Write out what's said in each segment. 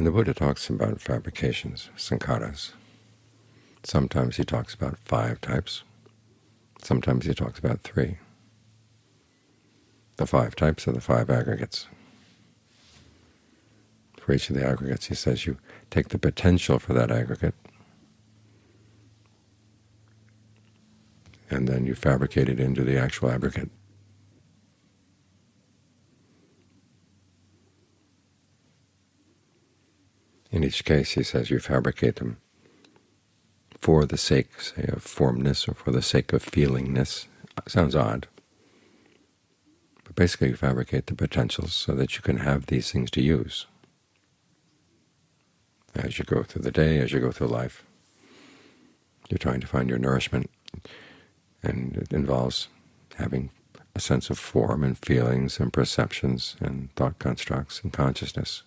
When the Buddha talks about fabrications, sankharas, sometimes he talks about 5 types, sometimes he talks about 3. The 5 types are the 5 aggregates. For each of the aggregates, he says you take the potential for that aggregate, and then you fabricate it into the actual aggregate. In each case, he says you fabricate them for the sake, say, of formness or for the sake of feelingness. Sounds odd, but basically you fabricate the potentials so that you can have these things to use as you go through the day, as you go through life. You're trying to find your nourishment, and it involves having a sense of form and feelings and perceptions and thought constructs and consciousness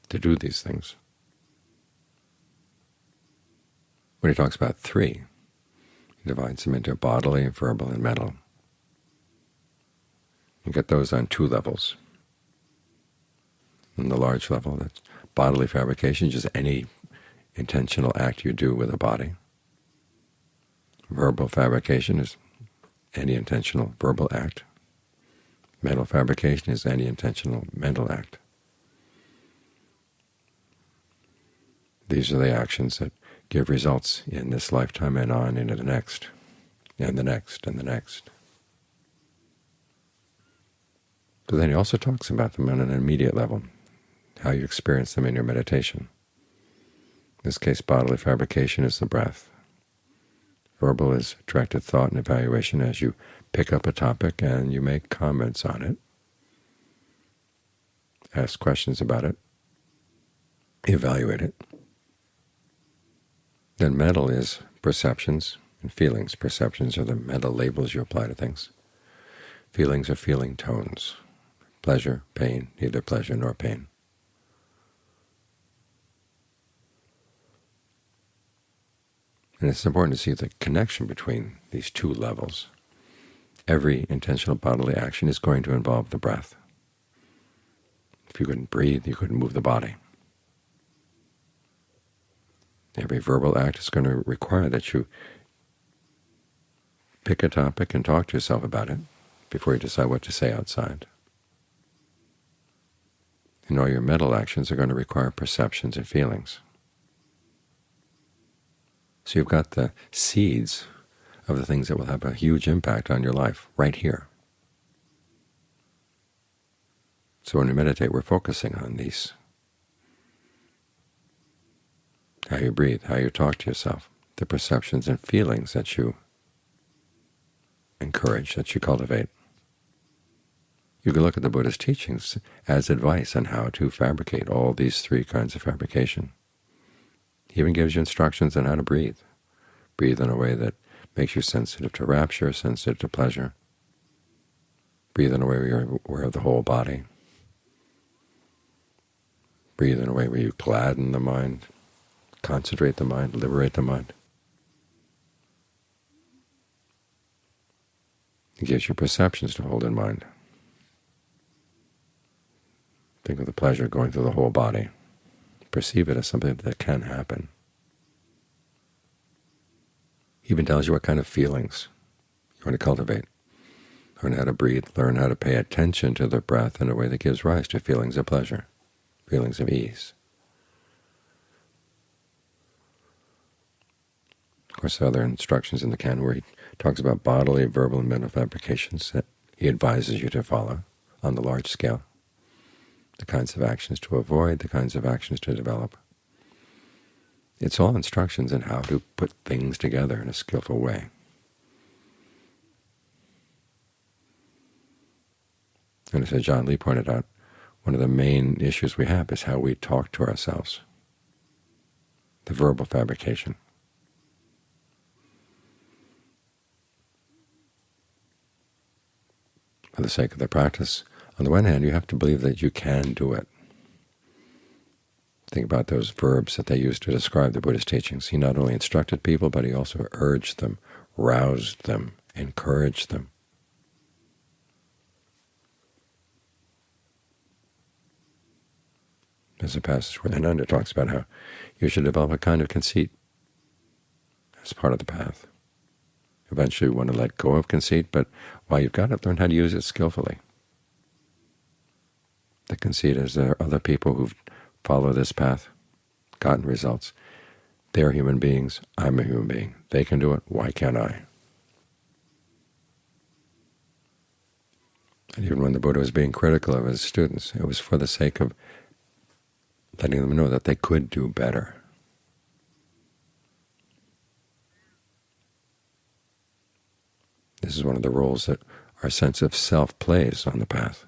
to do these things. When he talks about 3, he divides them into bodily, verbal, and mental. You get those on 2 levels. On the large level, that's bodily fabrication, just any intentional act you do with a body. Verbal fabrication is any intentional verbal act. Mental fabrication is any intentional mental act. These are the actions that give results in this lifetime and on into the next, and the next, and the next. But then he also talks about them on an immediate level, how you experience them in your meditation. In this case, bodily fabrication is the breath. Verbal is directed thought and evaluation as you pick up a topic and you make comments on it, ask questions about it, evaluate it. Then mental is perceptions and feelings. Perceptions are the mental labels you apply to things. Feelings are feeling tones. Pleasure, pain, neither pleasure nor pain. And it's important to see the connection between these 2 levels. Every intentional bodily action is going to involve the breath. If you couldn't breathe, you couldn't move the body. Every verbal act is going to require that you pick a topic and talk to yourself about it before you decide what to say outside. And all your mental actions are going to require perceptions and feelings. So you've got the seeds of the things that will have a huge impact on your life right here. So when we meditate, we're focusing on these. How you breathe, how you talk to yourself, the perceptions and feelings that you encourage, that you cultivate. You can look at the Buddha's teachings as advice on how to fabricate all these 3 kinds of fabrication. He even gives you instructions on how to breathe. Breathe in a way that makes you sensitive to rapture, sensitive to pleasure. Breathe in a way where you're aware of the whole body. Breathe in a way where you gladden the mind, concentrate the mind, liberate the mind. It gives you perceptions to hold in mind. Think of the pleasure going through the whole body. Perceive it as something that can happen. He even tells you what kind of feelings you want to cultivate. Learn how to breathe, learn how to pay attention to the breath in a way that gives rise to feelings of pleasure, feelings of ease. Of course, there are other instructions in the canon where he talks about bodily, verbal, and mental fabrications that he advises you to follow on the large scale, the kinds of actions to avoid, the kinds of actions to develop. It's all instructions in how to put things together in a skillful way. And as John Lee pointed out, one of the main issues we have is how we talk to ourselves, the verbal fabrication. For the sake of the practice, on the one hand, you have to believe that you can do it. Think about those verbs that they used to describe the Buddha's teachings. He not only instructed people, but he also urged them, roused them, encouraged them. There's a passage where Ananda talks about how you should develop a kind of conceit as part of the path. Eventually you want to let go of conceit, but while you've got it, learn how to use it skillfully. The conceit is there are other people who've followed this path, gotten results. They're human beings. I'm a human being. They can do it. Why can't I? And even when the Buddha was being critical of his students, it was for the sake of letting them know that they could do better. This is one of the roles that our sense of self plays on the path.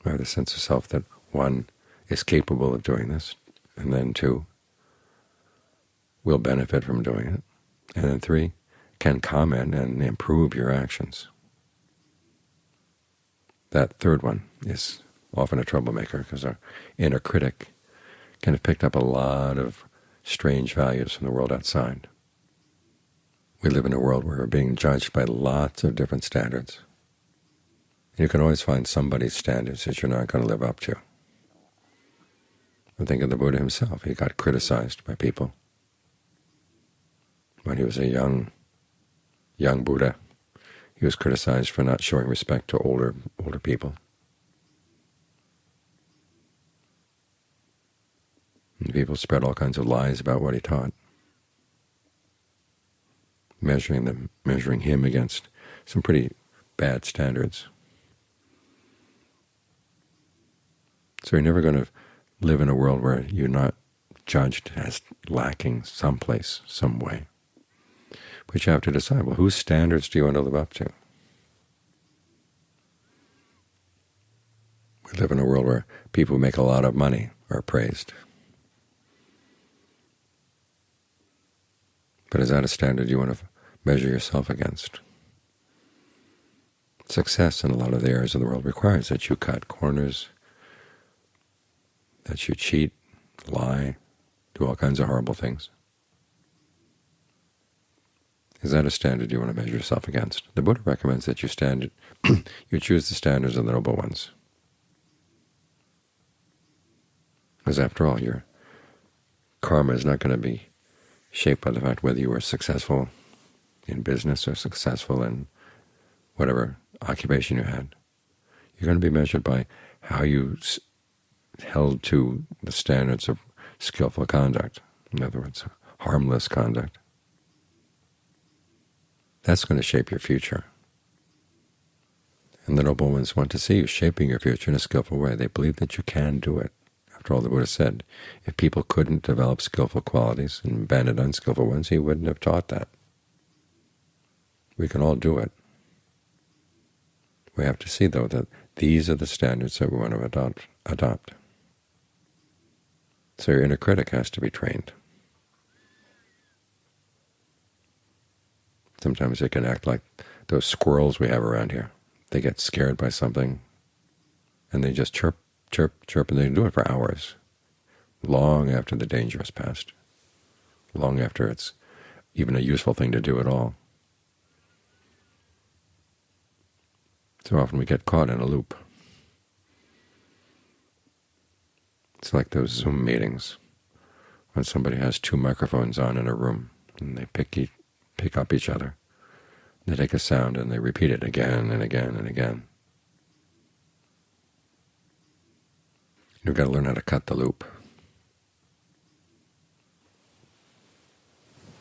We have the sense of self that, one, is capable of doing this, and then two, will benefit from doing it, and then three, can comment and improve your actions. That third one is often a troublemaker because our inner critic can have picked up a lot of strange values from the world outside. We live in a world where we're being judged by lots of different standards. And you can always find somebody's standards that you're not going to live up to. And think of the Buddha himself. He got criticized by people. When he was a young Buddha, he was criticized for not showing respect to older people. And people spread all kinds of lies about what he taught, measuring him against some pretty bad standards. So you're never going to live in a world where you're not judged as lacking someplace, some way. But you have to decide, well, whose standards do you want to live up to? We live in a world where people who make a lot of money are praised. But is that a standard you want to measure yourself against? Success in a lot of the areas of the world requires that you cut corners, that you cheat, lie, do all kinds of horrible things. Is that a standard you want to measure yourself against? The Buddha recommends that you choose the standards of the noble ones. Because after all, your karma is not going to be shaped by the fact whether you are successful in business or successful in whatever occupation you had. You're going to be measured by how you held to the standards of skillful conduct. In other words, harmless conduct. That's going to shape your future. And the noble ones want to see you shaping your future in a skillful way. They believe that you can do it. After all, the Buddha said, if people couldn't develop skillful qualities and abandon unskillful ones, he wouldn't have taught that. We can all do it. We have to see, though, that these are the standards that we want to adopt. So your inner critic has to be trained. Sometimes it can act like those squirrels we have around here. They get scared by something, and they just chirp, chirp, chirp, and they can do it for hours, long after the danger has passed, long after it's even a useful thing to do at all. So often we get caught in a loop. It's like those Zoom meetings when somebody has two microphones on in a room, and they pick up each other. They take a sound and they repeat it again and again and again. You've got to learn how to cut the loop.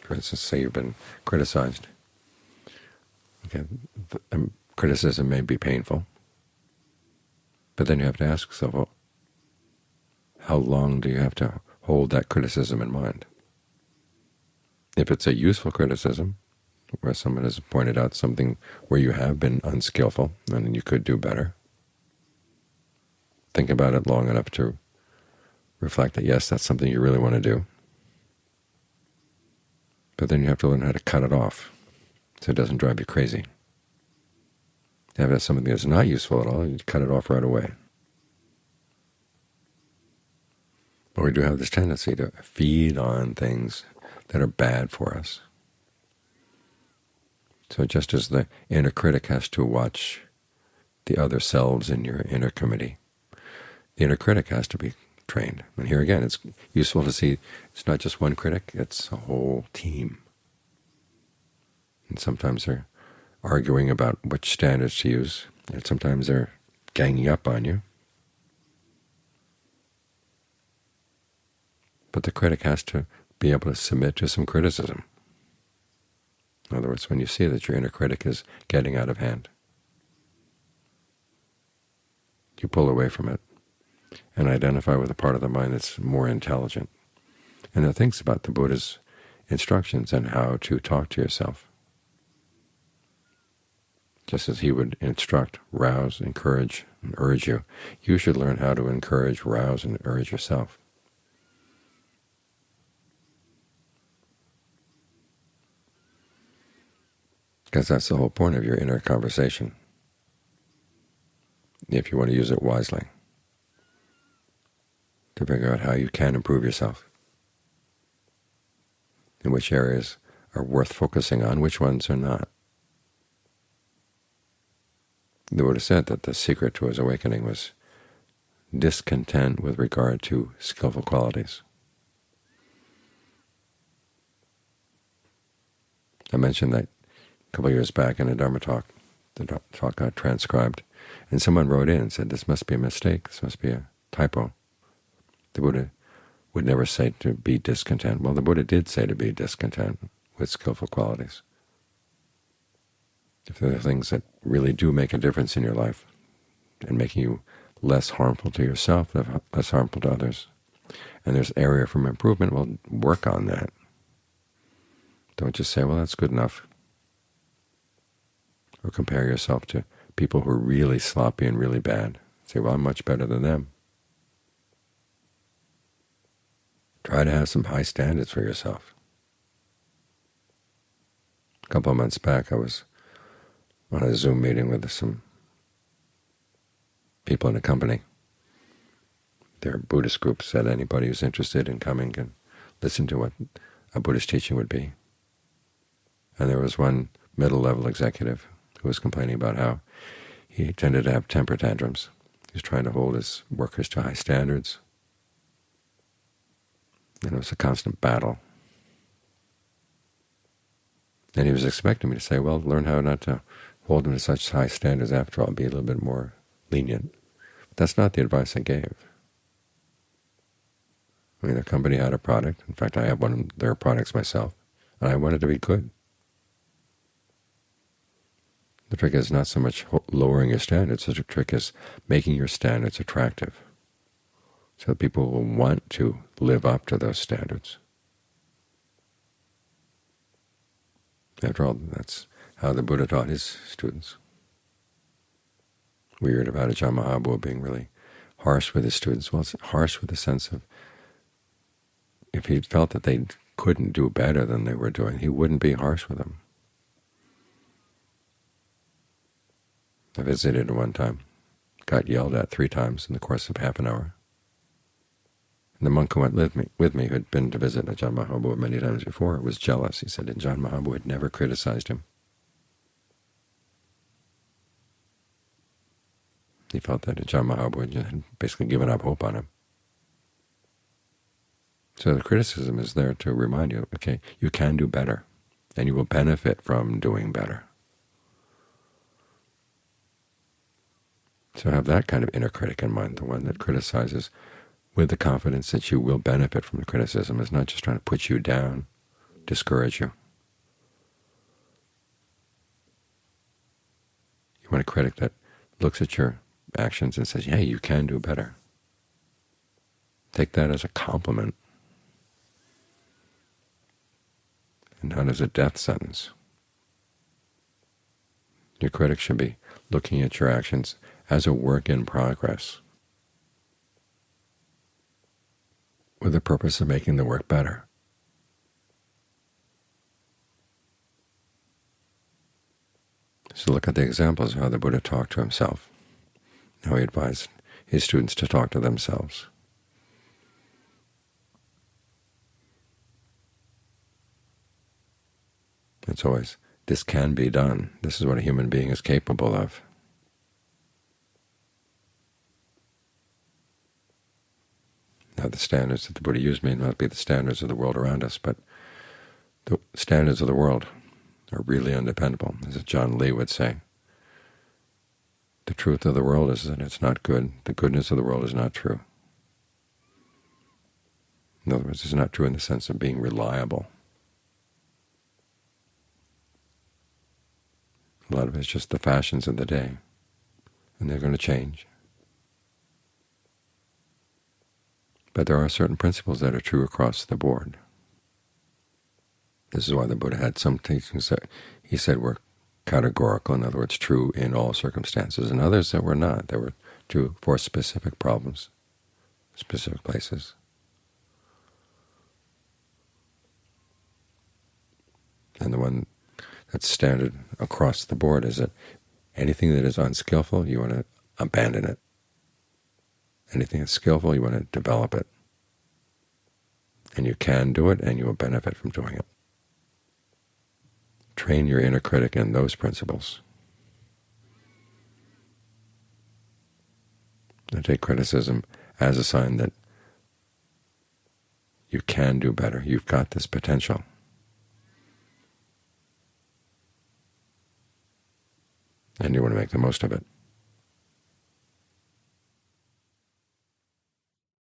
For instance, say you've been criticized. Okay, criticism may be painful, but then you have to ask yourself, well, how long do you have to hold that criticism in mind? If it's a useful criticism, where someone has pointed out something where you have been unskillful and you could do better, think about it long enough to reflect that, yes, that's something you really want to do. But then you have to learn how to cut it off so it doesn't drive you crazy. If it's something that's not useful at all, you cut it off right away. But we do have this tendency to feed on things that are bad for us. So just as the inner critic has to watch the other selves in your inner committee, The inner critic has to be trained. And here again, it's useful to see it's not just one critic, it's a whole team. And sometimes they're arguing about which standards to use, and sometimes they're ganging up on you. But the critic has to be able to submit to some criticism. In other words, when you see that your inner critic is getting out of hand, you pull away from it and identify with a part of the mind that's more intelligent and that thinks about the Buddha's instructions and how to talk to yourself. Just as he would instruct, rouse, encourage, and urge you, you should learn how to encourage, rouse, and urge yourself. Because that's the whole point of your inner conversation, if you want to use it wisely, to figure out how you can improve yourself, and which areas are worth focusing on, which ones are not. The Buddha said that the secret to his awakening was discontent with regard to skillful qualities. I mentioned that a couple of years back in a Dhamma talk. The talk got transcribed, and someone wrote in and said, this must be a mistake, this must be a typo. The Buddha would never say to be discontent. Well, the Buddha did say to be discontent with skillful qualities. If there are things that really do make a difference in your life and making you less harmful to yourself, less harmful to others, and there's area for improvement, well, work on that. Don't just say, well, that's good enough, or compare yourself to people who are really sloppy and really bad. Say, well, I'm much better than them. Try to have some high standards for yourself. A couple of months back, I was on a Zoom meeting with some people in a company. Their Buddhist group said anybody who's interested in coming can listen to what a Buddhist teaching would be. And there was one middle-level executive who was complaining about how he tended to have temper tantrums. He was trying to hold his workers to high standards, and it was a constant battle. And he was expecting me to say, well, learn how not to hold them to such high standards after all, be a little bit more lenient. But that's not the advice I gave. I mean, the company had a product. In fact, I have one of their products myself, and I wanted to be good. The trick is not so much lowering your standards, the trick is making your standards attractive, so that people will want to live up to those standards. After all, that's how the Buddha taught his students. We heard about Ajahn Mahabua being really harsh with his students. Well, it's harsh with the sense of if he felt that they couldn't do better than they were doing, he wouldn't be harsh with them. I visited one time, got yelled at 3 times in the course of half an hour. And the monk who went with me, who had been to visit Ajahn Mahabua many times before, was jealous. He said Ajahn Mahabua had never criticized him. He felt that Ajahn Mahabua had basically given up hope on him. So the criticism is there to remind you, okay, you can do better, and you will benefit from doing better. So have that kind of inner critic in mind, the one that criticizes with the confidence that you will benefit from the criticism. Is not just trying to put you down, discourage you. You want a critic that looks at your actions and says, hey, you can do better. Take that as a compliment and not as a death sentence. Your critic should be looking at your actions as a work in progress, with the purpose of making the work better. So look at the examples of how the Buddha talked to himself, how he advised his students to talk to themselves. It's always, this can be done. This is what a human being is capable of. the standards that the Buddha used may not be the standards of the world around us, but the standards of the world are really undependable. As John Lee would say, the truth of the world is that it's not good. The goodness of the world is not true. In other words, it's not true in the sense of being reliable. A lot of it's just the fashions of the day, and they're going to change. But there are certain principles that are true across the board. This is why the Buddha had some teachings that he said were categorical, in other words, true in all circumstances, and others that were not. They were true for specific problems, specific places. And the one that's standard across the board is that anything that is unskillful, you want to abandon it. Anything that's skillful, you want to develop it. And you can do it, and you will benefit from doing it. Train your inner critic in those principles. And take criticism as a sign that you can do better. You've got this potential. And you want to make the most of it.